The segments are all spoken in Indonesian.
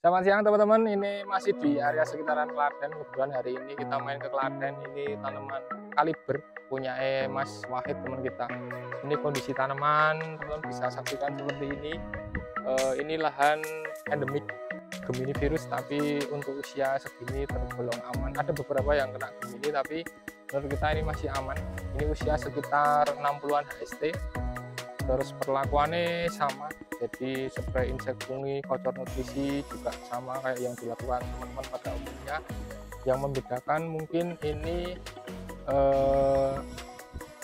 Selamat siang teman-teman, ini masih di area sekitaran Klaten. Kebetulan hari ini kita main ke Klaten. Ini tanaman kaliber punya Mas Wahid teman kita. Ini kondisi tanaman, teman-teman bisa saksikan seperti ini. Ini lahan endemik Gemini virus, tapi untuk usia segini tergolong aman. Ada beberapa yang kena Gemini, tapi menurut kita ini masih aman. Ini usia sekitar 60-an HST. Terus perlakuannya sama, jadi spray insek fungi, kocor nutrisi juga sama kayak yang dilakukan teman-teman pada umumnya. Yang membedakan mungkin ini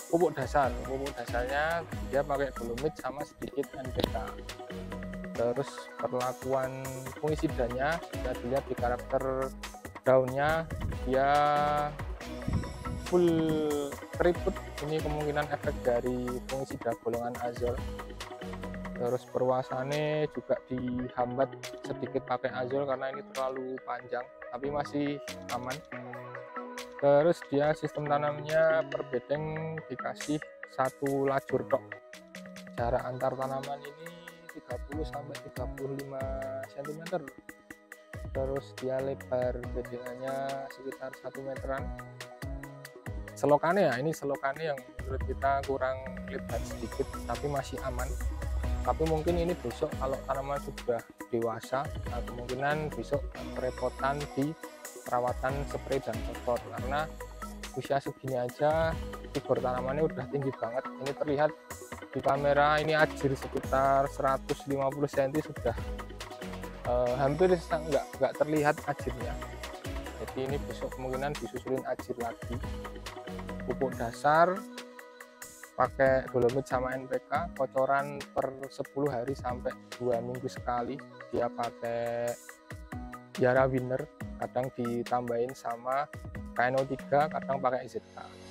pupuk dasarnya dia pakai dolomit sama sedikit NPK. Terus perlakuan fungisidanya bisa dilihat di karakter daunnya, dia full keriput. Ini kemungkinan efek dari fungisida golongan azol. Terus perluasannya juga dihambat sedikit pakai azol karena ini terlalu panjang, tapi masih aman. Terus dia sistem tanamnya per bedeng dikasih satu lajur tok. Jarak antar tanaman ini 30-35 cm. Terus dia lebar bedengannya sekitar 1 meteran. Selokannya ya, ini selokannya yang menurut kita kurang lebar sedikit, tapi masih aman. Tapi mungkin ini besok kalau tanaman sudah dewasa, nah kemungkinan besok kerepotan di perawatan spray dan fosfor, karena usia segini aja figur tanamannya udah tinggi banget. Ini terlihat di kamera, ini ajir sekitar 150 cm sudah hampir nggak terlihat ajirnya. Jadi ini besok kemungkinan disusulin ajir lagi. Pupuk dasar pakai dolomit sama NPK, kocoran per 10 hari sampai 2 minggu sekali. Dia pakai Yara Winner, kadang ditambahin sama KNO3, kadang pakai ZK.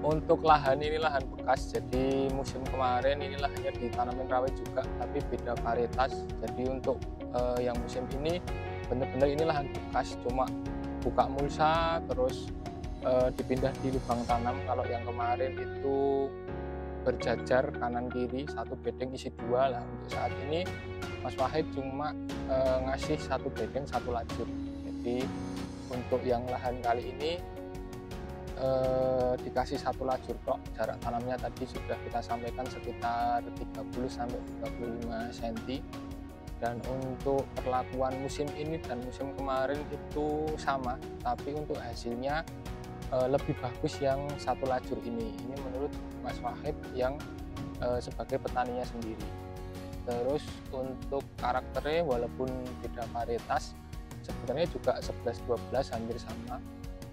Untuk lahan ini lahan bekas, jadi musim kemarin ini lahannya ditanamin rawit juga, tapi beda varietas. Jadi untuk yang musim ini benar-benar ini lahan bekas, cuma buka mulsa terus dipindah di lubang tanam. Kalau yang kemarin itu berjajar kanan kiri, satu bedeng isi 2 lah. Untuk saat ini Mas Wahid cuma ngasih satu bedeng satu lajur. Jadi untuk yang lahan kali ini dikasih satu lajur tok. Jarak tanamnya tadi sudah kita sampaikan sekitar 30-35 cm. Dan untuk perlakuan musim ini dan musim kemarin itu sama, tapi untuk hasilnya lebih bagus yang satu lajur ini. Ini menurut Mas Wahid yang sebagai petaninya sendiri. Terus untuk karakternya walaupun beda varietas, sebenarnya juga 11-12 hampir sama,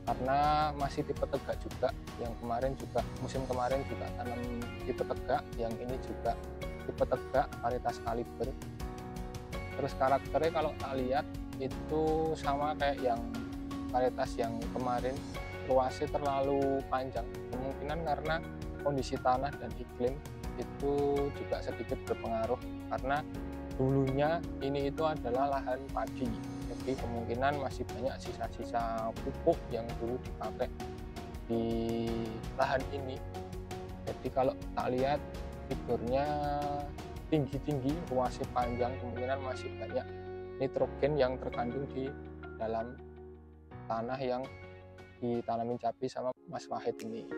karena masih tipe tegak juga. Yang kemarin juga musim kemarin juga tanam tipe tegak, yang ini juga tipe tegak varietas kaliber. Terus karakternya kalau tak lihat itu sama kayak yang varietas yang kemarin, luasnya terlalu panjang. Kemungkinan karena kondisi tanah dan iklim itu juga sedikit berpengaruh, karena dulunya ini itu adalah lahan padi. Jadi kemungkinan masih banyak sisa-sisa pupuk yang dulu dipakai di lahan ini. Jadi kalau tak lihat figurnya tinggi-tinggi, luasnya panjang, kemungkinan masih banyak nitrogen yang terkandung di dalam tanah yang ditanamin cabai sama Mas Wahid ini.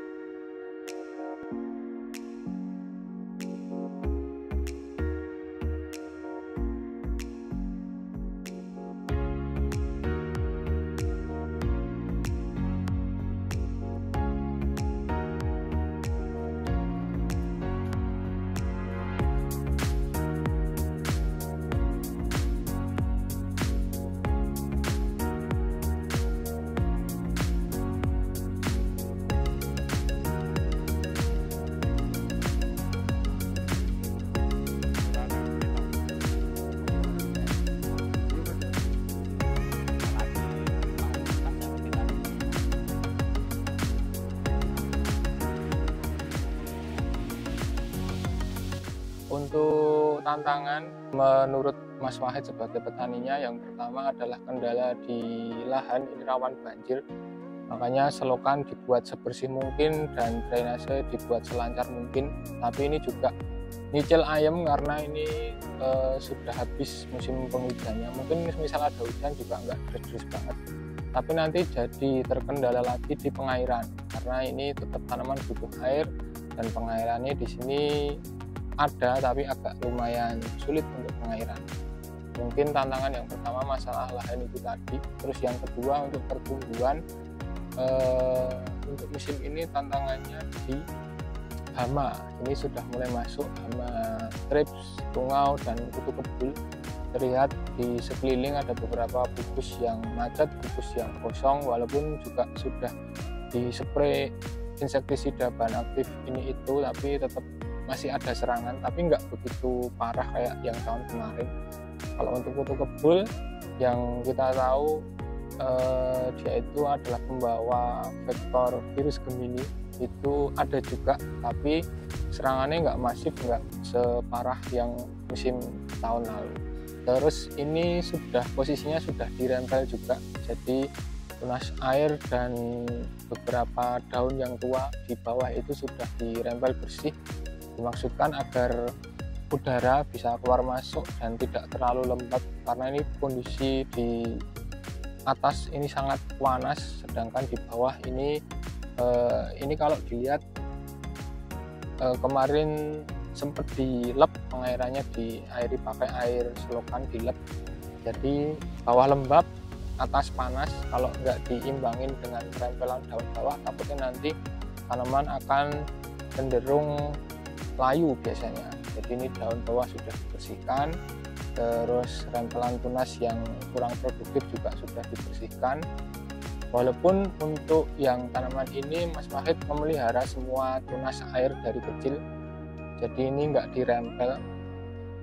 Untuk tantangan menurut Mas Wahid sebagai petaninya, yang pertama adalah kendala di lahan ini rawan banjir, makanya selokan dibuat sebersih mungkin dan drainase dibuat selancar mungkin. Tapi ini juga nyicil ayam karena ini sudah habis musim penghujannya. Mungkin misal ada hujan juga nggak deras banget, tapi nanti jadi terkendala lagi di pengairan karena ini tetap tanaman butuh air dan pengairannya di sini ada tapi agak lumayan sulit untuk pengairan. Mungkin tantangan yang pertama masalah lahan itu tadi. Terus yang kedua untuk pertumbuhan, untuk musim ini tantangannya di hama. Ini sudah mulai masuk hama trips, tungau, dan kutu kebul. Terlihat di sekeliling ada beberapa bungkus yang macet, bungkus yang kosong, walaupun juga sudah dispray insektisida bahan aktif ini itu, tapi tetap masih ada serangan, tapi nggak begitu parah kayak yang tahun kemarin. Kalau untuk kutu kebul yang kita tahu dia itu adalah pembawa vektor virus Gemini, itu ada juga, tapi serangannya nggak masif, nggak separah yang musim tahun lalu. Terus ini posisinya sudah dirempel juga, jadi tunas air dan beberapa daun yang tua di bawah itu sudah dirempel bersih, dimaksudkan agar udara bisa keluar masuk dan tidak terlalu lembab, karena ini kondisi di atas ini sangat panas, sedangkan di bawah ini kalau dilihat kemarin sempat dilep pengairannya, diairi pakai air selokan, dilep, jadi bawah lembab atas panas. Kalau nggak diimbangin dengan rempelan daun bawah, takutnya nanti tanaman akan cenderung layu biasanya. Jadi ini daun bawah sudah dibersihkan, terus rempelan tunas yang kurang produktif juga sudah dibersihkan. Walaupun untuk yang tanaman ini Mas Wahid memelihara semua tunas air dari kecil, jadi ini nggak dirempel,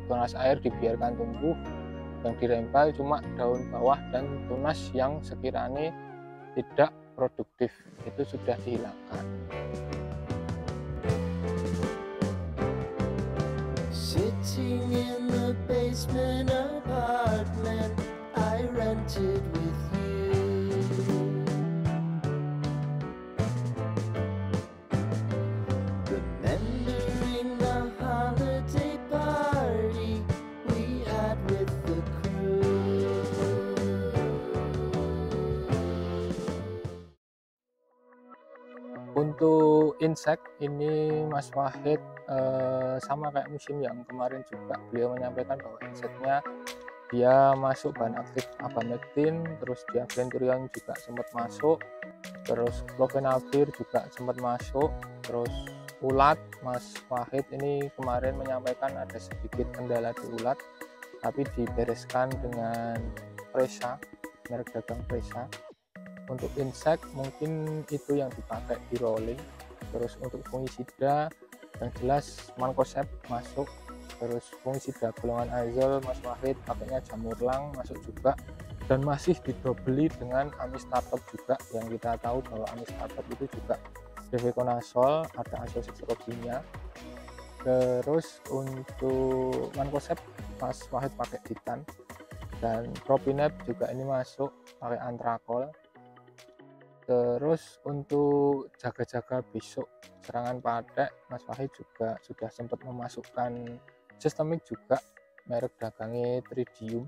tunas air dibiarkan tumbuh, yang dirempel cuma daun bawah dan tunas yang sekiranya tidak produktif, itu sudah dihilangkan. Sitting in the basement apartment I rented with you, remembering the holiday party we had with the crew. Untuk insek ini Mas Wahid sama kayak musim yang kemarin juga, beliau menyampaikan bahwa inseknya dia masuk bahan aktif abamectin, terus diaventurion juga sempat masuk, terus clovenavir juga sempat masuk, terus ulat. Mas Wahid ini kemarin menyampaikan ada sedikit kendala di ulat, tapi dibereskan dengan Presa, merek dagang Presa. Untuk insek mungkin itu yang dipakai di rolling. Terus untuk fungisida yang jelas Mancozeb masuk, terus fungisida golongan azol Mas Wahid pakainya Jamurlang masuk juga, dan masih didobeli dengan Amistartop juga, yang kita tahu bahwa Amistartop itu juga Deveconazole, ada azoxystrobinnya. Terus untuk Mancozeb Mas Wahid pakai Titan, dan Propinep juga ini masuk pakai Antrakol. Terus untuk jaga-jaga besok serangan patek, Mas Wahid juga sudah sempat memasukkan sistemik juga, merek dagangnya Tridium,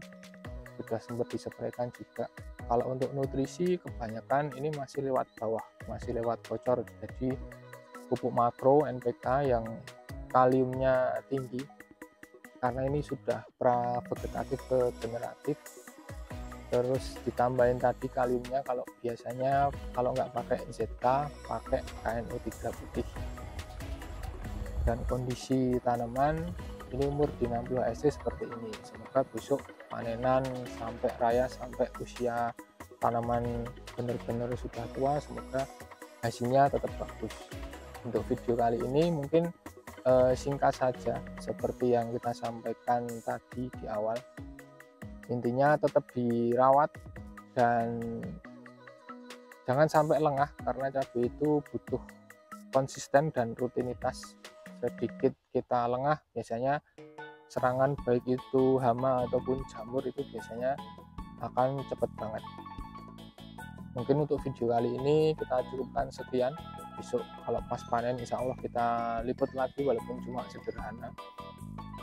sudah sempat disepraikan juga. Kalau untuk nutrisi kebanyakan ini masih lewat bawah, masih lewat bocor, jadi pupuk makro NPK yang kaliumnya tinggi, karena ini sudah pra-vegetatif ke generatif. Terus ditambahin tadi kaliumnya, kalau biasanya kalau nggak pakai ZK pakai KNO3 putih. Dan kondisi tanaman ini umur di 60 SC seperti ini. Semoga besok panenan sampai raya, sampai usia tanaman benar-benar sudah tua, semoga hasilnya tetap bagus. Untuk video kali ini mungkin singkat saja seperti yang kita sampaikan tadi di awal. Intinya tetap dirawat dan jangan sampai lengah, karena cabai itu butuh konsisten dan rutinitas sedikit kita lengah, biasanya serangan baik itu hama ataupun jamur itu biasanya akan cepat banget. Mungkin untuk video kali ini kita cukupkan sekian. Besok kalau pas panen insya Allah kita liput lagi walaupun cuma sederhana.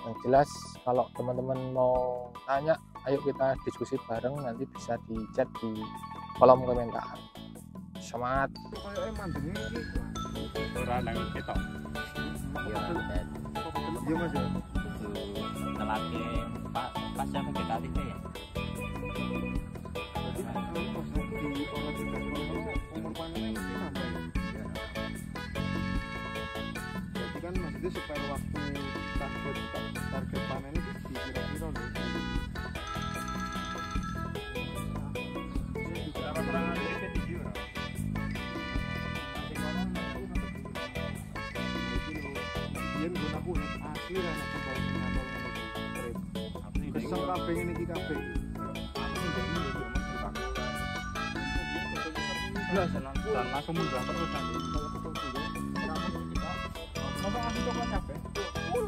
Yang jelas kalau teman-teman mau tanya, ayo kita diskusi bareng, nanti bisa di chat di kolom komentar. Semangat. Ora nang ketok. Iya, dan Iya Mas ya. ngelake pas yang vegetatif ya. Jadi pas di olah umur panennya mesti nambah ya. Jadi kan maksudnya supaya waktu target panen itu dikira-kira loh. Yen gue aku asli lah nek kembali nyantol ngene iki. Kesel kabeh ngene iki kabeh. Dan langsung mundur terus nanti. Ngomong aku coba capek. Oh.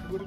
Gue